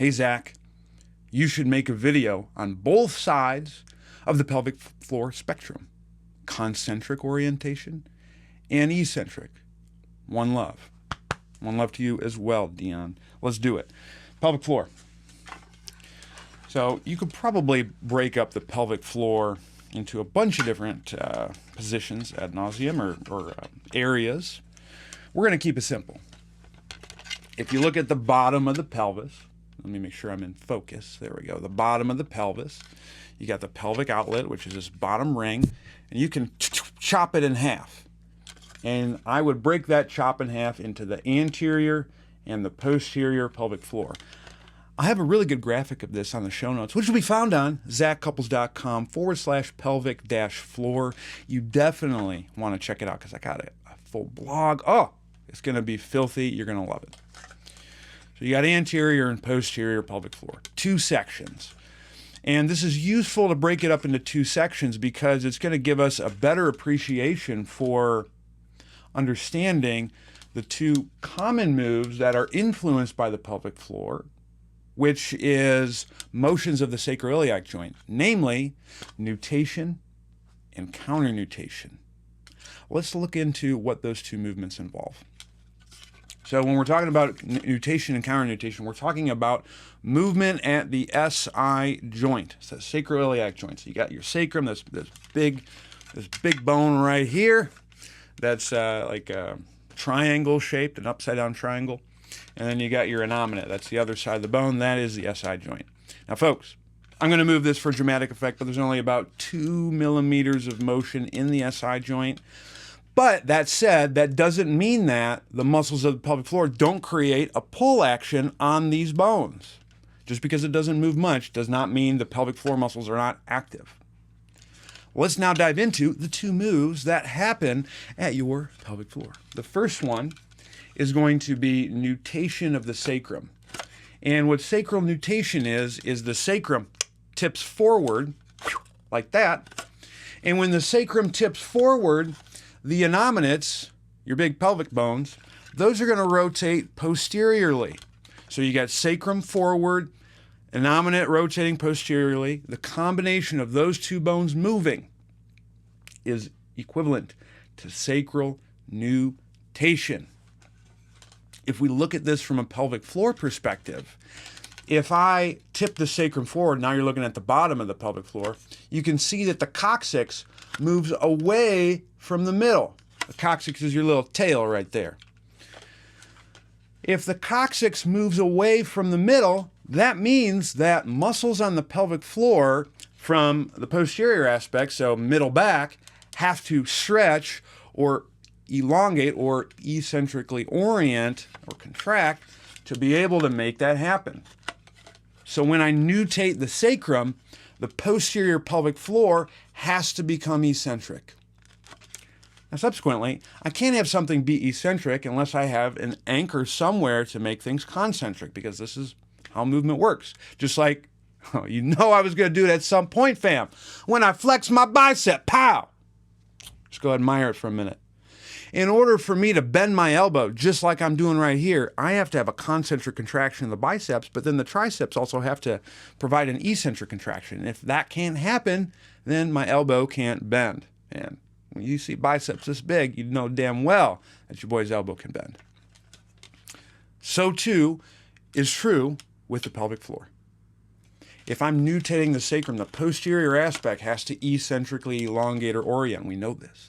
hey, Zach, you should make a video on both sides of the pelvic floor spectrum, concentric orientation and eccentric. One love. One love to you as well, Dion. Let's do it. Pelvic floor. So you could probably break up the pelvic floor into a bunch of different positions ad nauseum or areas. We're going to keep it simple. If you look at the bottom of the pelvis, let me make sure I'm in focus. There we go. The bottom of the pelvis. You got the pelvic outlet, which is this bottom ring, and you can chop it in half. And I would break that chop in half into the anterior and the posterior pelvic floor. I have a really good graphic of this on the show notes, which will be found on zachcouples.com/pelvic-floor. You definitely want to check it out because I got a full blog. Oh, it's going to be filthy. You're going to love it. So you got anterior and posterior pelvic floor, two sections. And this is useful to break it up into two sections because it's going to give us a better appreciation for understanding the two common moves that are influenced by the pelvic floor, which is motions of the sacroiliac joint, namely nutation and counternutation. Let's look into what those two movements involve. So when we're talking about nutation and counternutation, we're talking about movement at the SI joint, so sacroiliac joint. So you got your sacrum, this big bone right here. That's like a triangle shaped, an upside down triangle. And then you got your innominate. That's the other side of the bone. That is the SI joint. Now, folks, I'm going to move this for dramatic effect, but there's only about 2 millimeters of motion in the SI joint. But that said, that doesn't mean that the muscles of the pelvic floor don't create a pull action on these bones. Just because it doesn't move much does not mean the pelvic floor muscles are not active. Let's now dive into the two moves that happen at your pelvic floor. The first one is going to be nutation of the sacrum. And what sacral nutation is the sacrum tips forward like that. And when the sacrum tips forward, the innominates, your big pelvic bones, those are going to rotate posteriorly. So you got sacrum forward, innominate rotating posteriorly. The combination of those two bones moving is equivalent to sacral nutation. If we look at this from a pelvic floor perspective, if I tip the sacrum forward, now you're looking at the bottom of the pelvic floor, you can see that the coccyx moves away from the middle. The coccyx is your little tail right there. If the coccyx moves away from the middle, that means that muscles on the pelvic floor from the posterior aspect, so middle back, have to stretch or elongate or eccentrically orient or contract to be able to make that happen. So when I nutate the sacrum, the posterior pelvic floor has to become eccentric. Now subsequently, I can't have something be eccentric unless I have an anchor somewhere to make things concentric, because this is how movement works. Just like, oh, you know I was going to do it at some point, fam. When I flex my bicep, pow! Just go ahead and admire it for a minute. In order for me to bend my elbow, just like I'm doing right here, I have to have a concentric contraction of the biceps, but then the triceps also have to provide an eccentric contraction. And if that can't happen, then my elbow can't bend. And when you see biceps this big, you know damn well that your boy's elbow can bend. So too is true with the pelvic floor. If I'm nutating the sacrum, the posterior aspect has to eccentrically elongate or orient. We know this.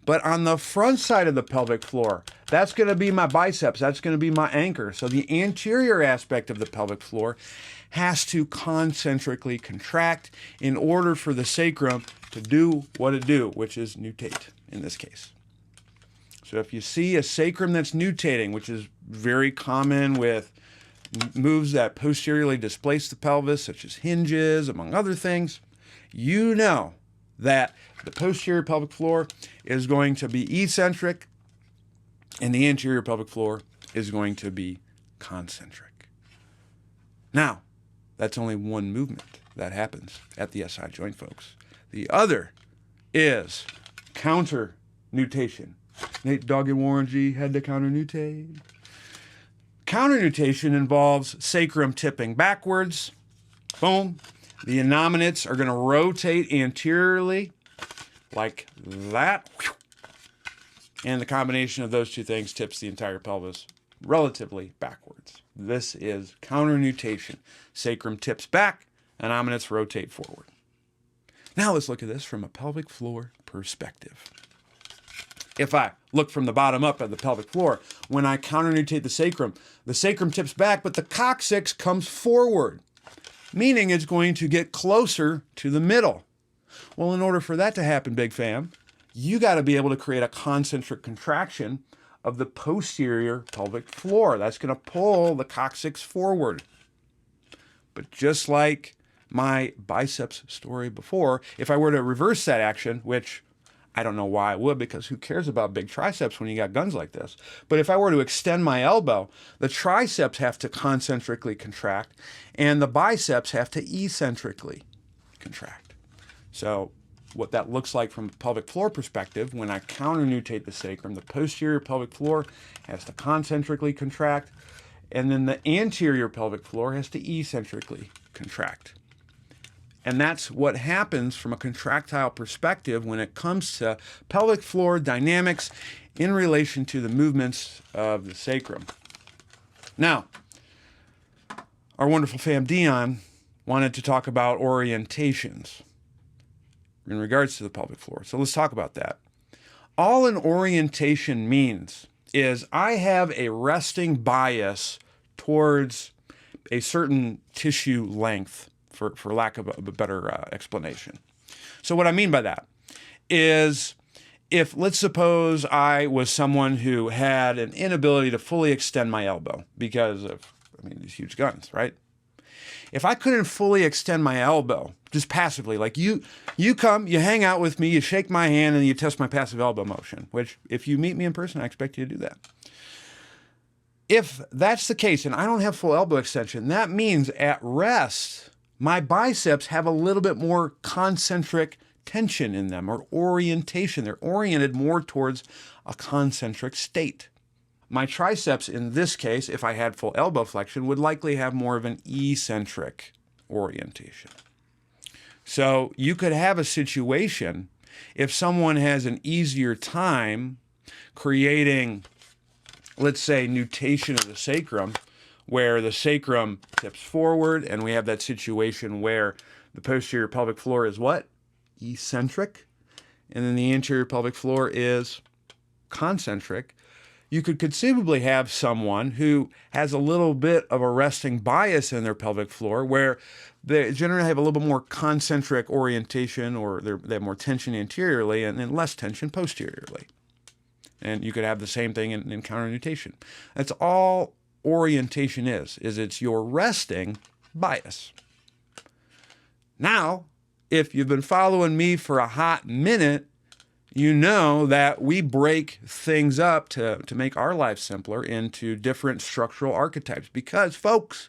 But on the front side of the pelvic floor, that's going to be my biceps. That's going to be my anchor. So the anterior aspect of the pelvic floor has to concentrically contract in order for the sacrum to do what it do, which is nutate in this case. So if you see a sacrum that's nutating, which is very common with moves that posteriorly displace the pelvis, such as hinges, among other things, you know that the posterior pelvic floor is going to be eccentric and the anterior pelvic floor is going to be concentric. Now, that's only one movement that happens at the SI joint, folks. The other is counter nutation. Nate Dogg and Warren G had to counter nutate. Counter nutation involves sacrum tipping backwards. Boom. The innominates are going to rotate anteriorly like that. And the combination of those two things tips the entire pelvis relatively backwards. This is counter nutation. Sacrum tips back, innominates rotate forward. Now let's look at this from a pelvic floor perspective. If I look from the bottom up at the pelvic floor, when I counter nutate the sacrum tips back, but the coccyx comes forward, meaning it's going to get closer to the middle. Well, in order for that to happen, big fam, you got to be able to create a concentric contraction of the posterior pelvic floor. That's going to pull the coccyx forward. But just like my biceps story before, if I were to reverse that action, which I don't know why I would, because who cares about big triceps when you got guns like this? But if I were to extend my elbow, the triceps have to concentrically contract and the biceps have to eccentrically contract. So what that looks like from a pelvic floor perspective, when I counter nutate the sacrum, the posterior pelvic floor has to concentrically contract, and then the anterior pelvic floor has to eccentrically contract. And that's what happens from a contractile perspective when it comes to pelvic floor dynamics in relation to the movements of the sacrum. Now, our wonderful fam Dion wanted to talk about orientations in regards to the pelvic floor. So let's talk about that. All an orientation means is I have a resting bias towards a certain tissue length, for lack of a better explanation. So what I mean by that is, if let's suppose I was someone who had an inability to fully extend my elbow because of, these huge guns, right? If I couldn't fully extend my elbow, just passively, like you come, you hang out with me, you shake my hand, and you test my passive elbow motion, which if you meet me in person, I expect you to do that. If that's the case and I don't have full elbow extension, that means at rest, my biceps have a little bit more concentric tension in them, or orientation. They're oriented more towards a concentric state. My triceps, in this case, if I had full elbow flexion, would likely have more of an eccentric orientation. So you could have a situation, if someone has an easier time creating, let's say, nutation of the sacrum, where the sacrum tips forward, and we have that situation where the posterior pelvic floor is what? Eccentric. And then the anterior pelvic floor is concentric. You could conceivably have someone who has a little bit of a resting bias in their pelvic floor, where they generally have a little bit more concentric orientation, or they have more tension anteriorly and then less tension posteriorly. And you could have the same thing in counter nutation. That's all orientation is it's your resting bias. Now, if you've been following me for a hot minute, you know that we break things up to make our lives simpler into different structural archetypes, because, folks,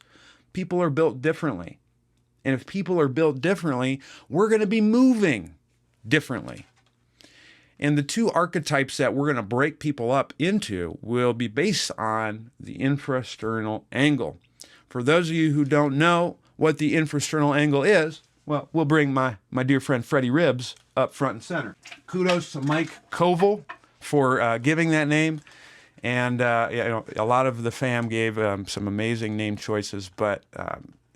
people are built differently. And if people are built differently, we're going to be moving differently. And the two archetypes that we're going to break people up into will be based on the infrasternal angle. For those of you who don't know what the infrasternal angle is, well, we'll bring my dear friend Freddie Ribs up front and center. Kudos to Mike Koval for giving that name. And a lot of the fam gave some amazing name choices. But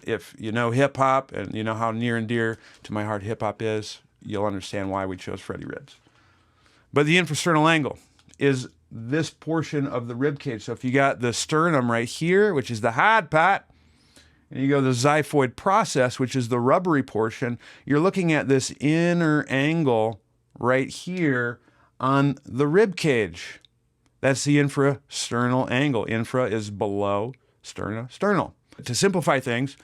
if you know hip-hop and you know how near and dear to my heart hip-hop is, you'll understand why we chose Freddie Ribs. But the infrasternal angle is this portion of the rib cage. So if you got the sternum right here, which is the hard part, and you go the xiphoid process, which is the rubbery portion, you're looking at this inner angle right here on the rib cage. That's the infrasternal angle. Infra is below, sternal. To simplify things,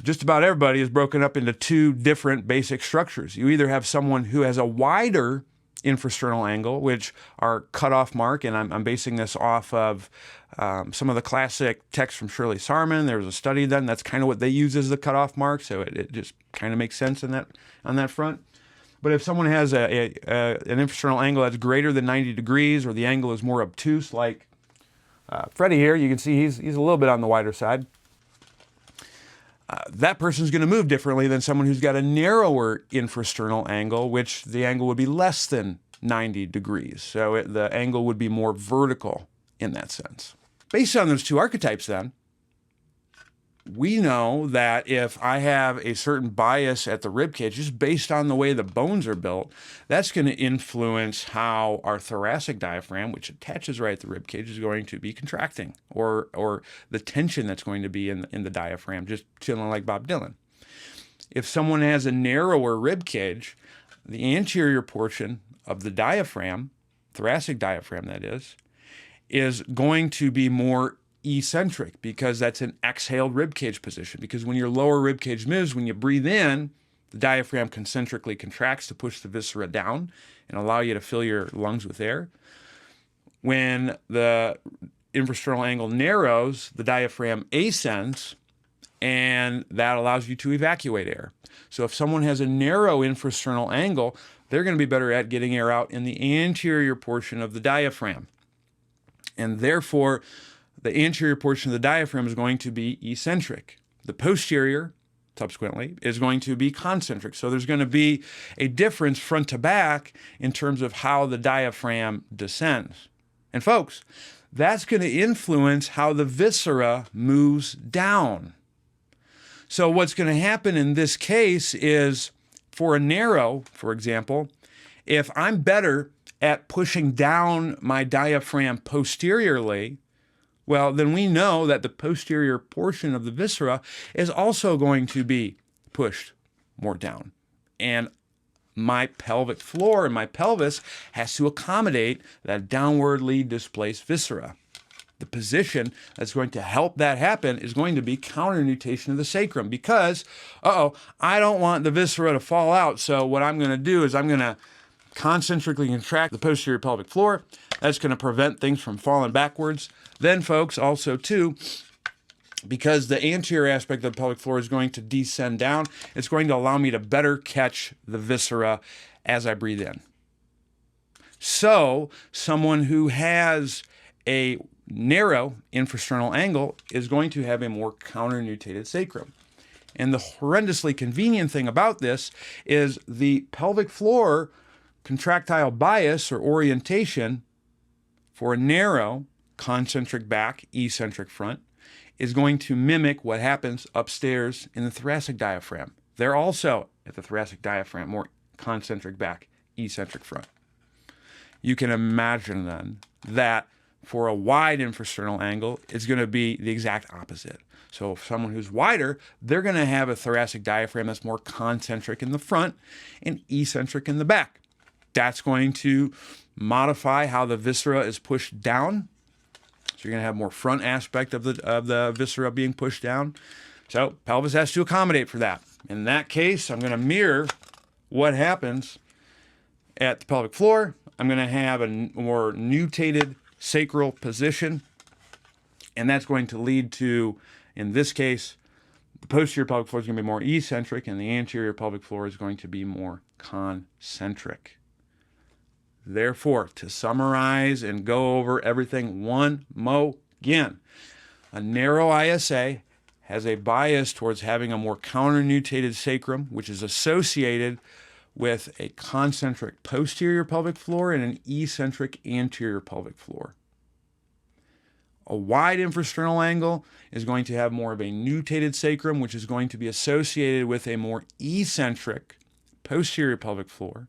just about everybody is broken up into two different basic structures. You either have someone who has a wider infrasternal angle, which are cutoff mark, and I'm basing this off of some of the classic texts from Shirley Sarman. There was a study done. That's kind of what they use as the cutoff mark, so it just kind of makes sense on that front. But if someone has an infrasternal angle that's greater than 90 degrees, or the angle is more obtuse, like Freddie here, you can see he's a little bit on the wider side. That person's going to move differently than someone who's got a narrower infrasternal angle, which the angle would be less than 90 degrees. So the angle would be more vertical in that sense. Based on those two archetypes then, we know that if I have a certain bias at the rib cage, just based on the way the bones are built, that's going to influence how our thoracic diaphragm, which attaches right at the rib cage, is going to be contracting, or the tension that's going to be in the diaphragm, just chilling like Bob Dylan. If someone has a narrower rib cage, the anterior portion of the diaphragm, thoracic diaphragm that is going to be more eccentric, because that's an exhaled ribcage position. Because when your lower ribcage moves, when you breathe in, the diaphragm concentrically contracts to push the viscera down and allow you to fill your lungs with air. When the infrasternal angle narrows, the diaphragm ascends, and that allows you to evacuate air. So if someone has a narrow infrasternal angle, they're going to be better at getting air out in the anterior portion of the diaphragm. And therefore, the anterior portion of the diaphragm is going to be eccentric. The posterior, subsequently, is going to be concentric. So there's going to be a difference front to back in terms of how the diaphragm descends. And folks, that's going to influence how the viscera moves down. So what's going to happen in this case is, for a narrow, for example, if I'm better at pushing down my diaphragm posteriorly, well, then we know that the posterior portion of the viscera is also going to be pushed more down. And my pelvic floor and my pelvis has to accommodate that downwardly displaced viscera. The position that's going to help that happen is going to be counternutation of the sacrum, because, I don't want the viscera to fall out. So what I'm going to do is I'm going to concentrically contract the posterior pelvic floor. That's going to prevent things from falling backwards. Then, folks, also too, because the anterior aspect of the pelvic floor is going to descend down, it's going to allow me to better catch the viscera as I breathe in. So someone who has a narrow infrasternal angle is going to have a more counternutated sacrum. And the horrendously convenient thing about this is the pelvic floor contractile bias or orientation for a narrow concentric back, eccentric front, is going to mimic what happens upstairs in the thoracic diaphragm. They're also, at the thoracic diaphragm, more concentric back, eccentric front. You can imagine then that for a wide infrasternal angle, it's going to be the exact opposite. So if someone who's wider, they're going to have a thoracic diaphragm that's more concentric in the front and eccentric in the back. That's going to modify how the viscera is pushed down. So you're going to have more front aspect of the viscera being pushed down. So pelvis has to accommodate for that. In that case, I'm going to mirror what happens at the pelvic floor. I'm going to have a more nutated sacral position, and that's going to lead to, in this case, the posterior pelvic floor is going to be more eccentric, and the anterior pelvic floor is going to be more concentric. Therefore, to summarize and go over everything one more again, a narrow ISA has a bias towards having a more counternutated sacrum, which is associated with a concentric posterior pelvic floor and an eccentric anterior pelvic floor. A wide infrasternal angle is going to have more of a nutated sacrum, which is going to be associated with a more eccentric posterior pelvic floor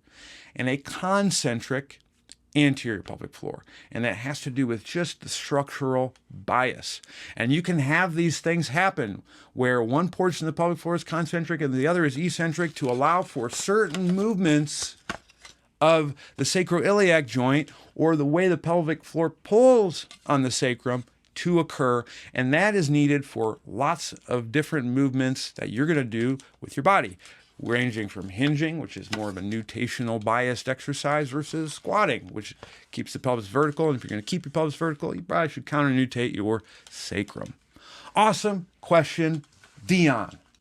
and a concentric anterior pelvic floor. And that has to do with just the structural bias. And you can have these things happen where one portion of the pelvic floor is concentric and the other is eccentric to allow for certain movements of the sacroiliac joint or the way the pelvic floor pulls on the sacrum to occur. And that is needed for lots of different movements that you're going to do with your body, ranging from hinging, which is more of a nutational biased exercise, versus squatting, which keeps the pelvis vertical. And if you're going to keep your pelvis vertical, you probably should counternutate your sacrum. Awesome question, Dion.